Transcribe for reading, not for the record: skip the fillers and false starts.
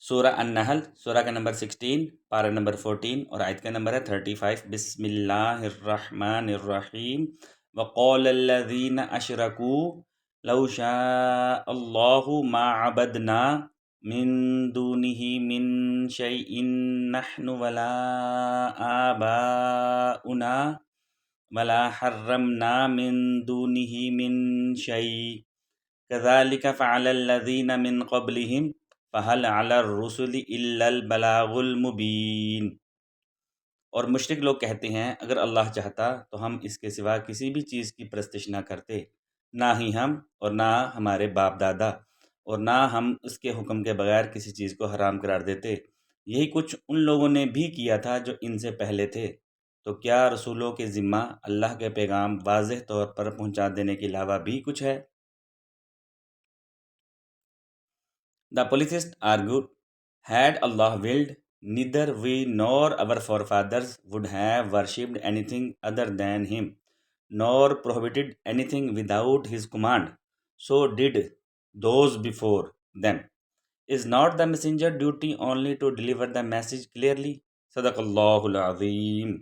سورہ النحل، سورہ کا نمبر 16، پارہ نمبر 14 اور آیت کا نمبر ہے 35۔ بسم اللہ الرحمن الرحیم۔ وقال الذین اشرکوا لو شاء اللہ ما عبدنا من دونہ من شیء نحن ولا آباؤنا ولا حرمنا من دونہ من شیء کذالک فعل الذین من قبلہم فَهَلْ عَلَى الرُّسُلِ إِلَّا الْبَلَاغُ الْمُبِينُ۔ اور مشرک لوگ کہتے ہیں اگر اللہ چاہتا تو ہم اس کے سوا کسی بھی چیز کی پرستش نہ کرتے، نہ ہی ہم اور نہ ہمارے باپ دادا، اور نہ ہم اس کے حکم کے بغیر کسی چیز کو حرام قرار دیتے۔ یہی کچھ ان لوگوں نے بھی کیا تھا جو ان سے پہلے تھے۔ تو کیا رسولوں کے ذمہ اللہ کے پیغام واضح طور پر پہنچا دینے کے علاوہ بھی کچھ ہے؟ The polytheists argued, had Allah willed, neither we nor our forefathers would have worshipped anything other than Him, nor prohibited anything without His command. So did those before them. Is not the messenger duty only to deliver the message clearly? Sadaqallahul Azim.